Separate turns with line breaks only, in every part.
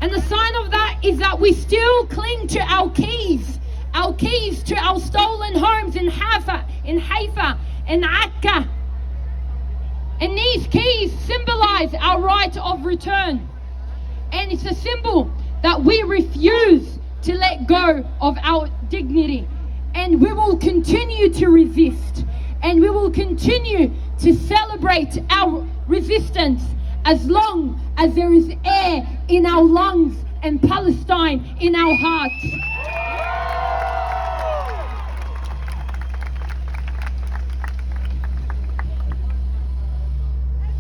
And the sign of that is that we still cling to our keys to our stolen homes in Haifa, in Akka. And these keys symbolize our right of return. And it's a symbol that we refuse to let go of our dignity. And we will continue to resist. And we will continue to celebrate our resistance as long as there is air in our lungs and Palestine in our hearts.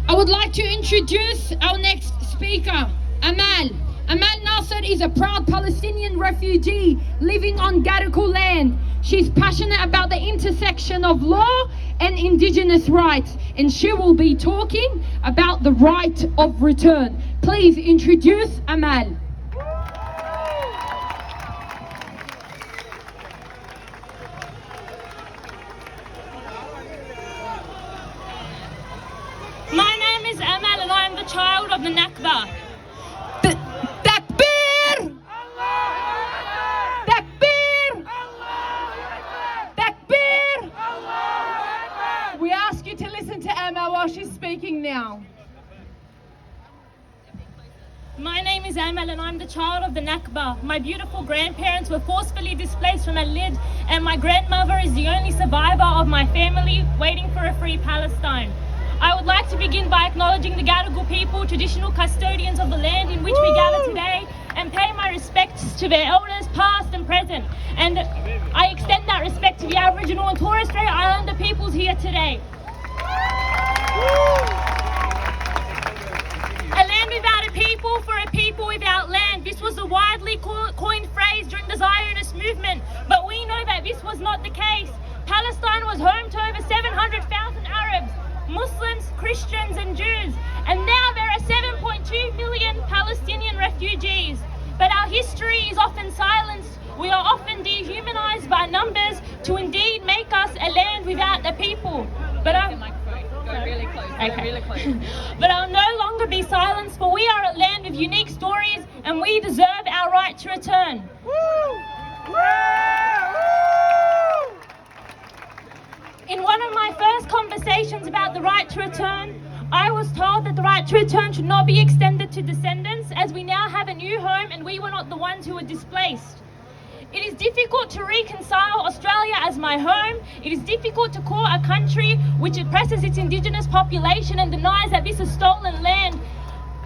I would like to introduce our next speaker, Amal. Amal Nasser is a proud Palestinian refugee living on Gadigal land. She's passionate about the intersection of law and indigenous rights, and she will be talking about the right of return. Please introduce Amal.
My name is Amal and I am the child of the Nakba.
Takbir! Takbir! Takbir! We ask you to listen to Amal while she's speaking now.
My name is Amal and I'm the child of the Nakba. My beautiful grandparents were forcefully displaced from Al-Lid, and my grandmother is the only survivor of my family waiting for a free Palestine. I would like to begin by acknowledging the Gadigal people, traditional custodians of the land in which we gather today, and pay my respects to their elders past and present. And I extend that respect to the Aboriginal and Torres Strait Islander peoples here today. A land without a people for a people without land. This was a widely coined phrase during the Zionist movement, but we know that this was not the case. Palestine was home to over 700,000 Arabs, Muslims, Christians and Jews, and now there are 7.2 million Palestinian refugees. But our history is often silenced. We are often dehumanized by numbers to indeed make us a land without a people. But
Really close.
But I'll no longer be silenced, for we are a land with unique stories and we deserve our right to return. In one of my first conversations about the right to return, I was told that the right to return should not be extended to descendants, as we now have a new home and we were not the ones who were displaced. It is difficult to reconcile Australia as my home. It is difficult to call a country which oppresses its indigenous population and denies that this is stolen land.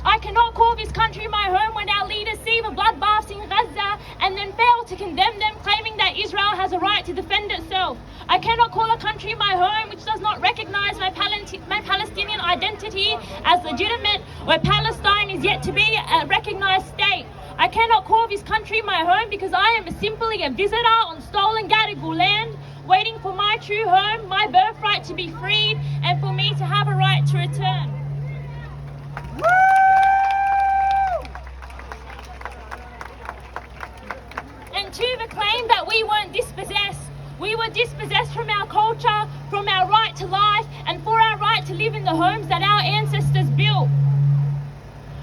I cannot call this country my home when our leaders see the bloodbaths in Gaza and then fail to condemn them, claiming that Israel has a right to defend itself. I cannot call a country my home which does not recognize my Palestinian identity as legitimate, where Palestine is yet to be a recognized state. I cannot call this country my home because I am simply a visitor on stolen Gadigal land, waiting for my true home, my birthright to be freed, and for me to have a right to return. And to the claim that we weren't dispossessed, we were dispossessed from our culture, from our right to life, and for our right to live in the homes that our ancestors built.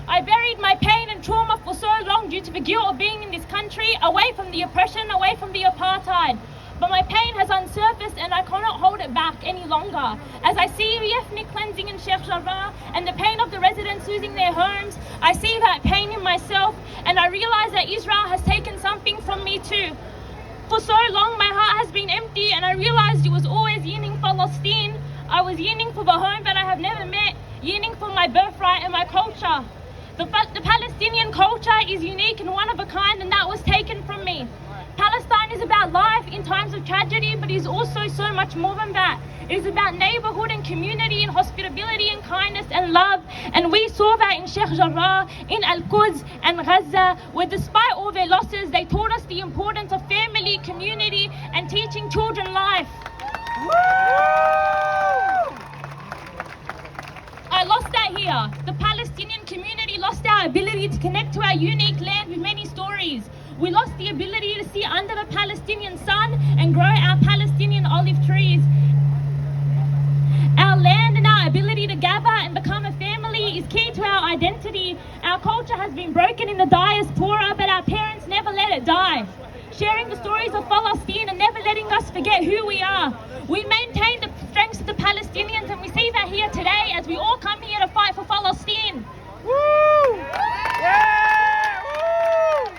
I buried my pain and trauma for so long due to the guilt of being in this country, away from the oppression, away from the apartheid. But my pain has unsurfaced and I cannot hold it back any longer. As I see the ethnic cleansing in Sheikh Jarrah and the pain of the residents losing their homes, I see that pain in myself, and I realize that Israel has taken something from me too. For so long my heart has been empty, and I realized it was always yearning for Palestine. I was yearning for the home that I have never met, yearning for my birthright and my culture. The Palestinian culture is unique and one of a kind, and that was taken from me. Palestine is about life in times of tragedy, but it is also so much more than that. It is about neighborhood and community and hospitality and kindness and love. And we saw that in Sheikh Jarrah, in Al-Quds and Gaza, where despite all their losses, they taught us the importance of family, community, and teaching children life. I lost that here. The Palestinian community lost our ability to connect to our unique land with many stories. We lost the ability to see under the Palestinian sun and grow our Palestinian olive trees. Our land and our ability to gather and become a family family is key to our identity. Our culture has been broken in the diaspora, but our parents never let it die. Sharing the stories of Palestine and never letting us forget who we are. We maintain the strengths of the Palestinians, and we see that here today as we all come here to fight for Palestine.
Woo! Yeah! Woo!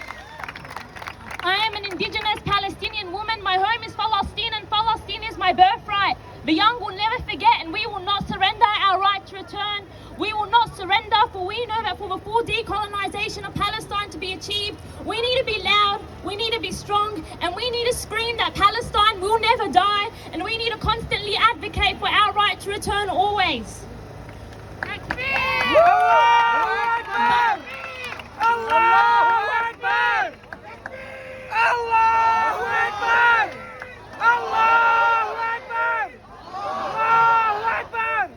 I am an Indigenous Palestinian woman. My home is Palestine, and Palestine is my birthright. The young will never forget, and we will not surrender our right to return. We will not surrender, for we know that for the full decolonization of Palestine to be achieved, we need to be loud, we need to be strong, and we need to scream that Palestine will never die, and we need to constantly advocate for our right to return always.
Allahu Akbar! Allahu Akbar! Allahu Akbar! Allahu Akbar! Allahu Akbar!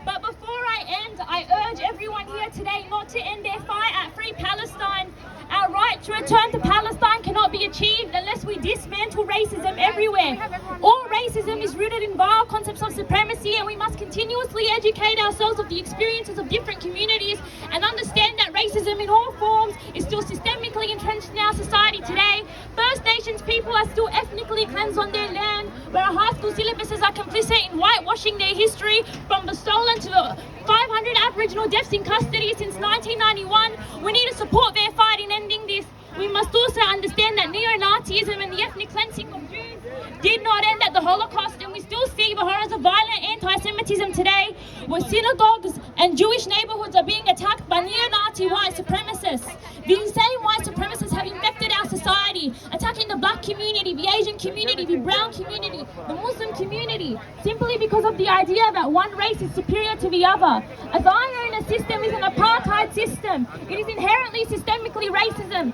But before I end, I urge everyone here today not to end their fight at Free Palestine. Our right to return to Palestine cannot be achieved unless we dismantle racism everywhere. All racism is rooted in vile concepts of supremacy, and we must continuously educate ourselves of the experiences of different communities and understand that racism in all forms is still systemically entrenched in our society today. First Nations people are still ethnically cleansed on their land, where our high school syllabuses are complicit in whitewashing their history, from the stolen to the 500 Aboriginal deaths in custody since 1991. We need to support their fight in ending this. We must also understand that neo-Nazism and the ethnic cleansing of Jews did not end at the Holocaust, and we still see the horrors of violent anti-Semitism today, where synagogues and Jewish neighborhoods are being attacked by neo-Nazi white supremacists. These same white supremacists have infected our society, attacking the black community, the Asian community, the brown community, the Muslim community, simply because of the idea that one race is superior to the other. A Zionist system is an apartheid system. It is inherently systemically racism.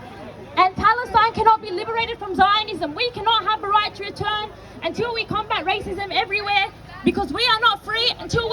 And Palestine cannot be liberated from Zionism. We cannot have a right to return until we combat racism everywhere, because we are not free until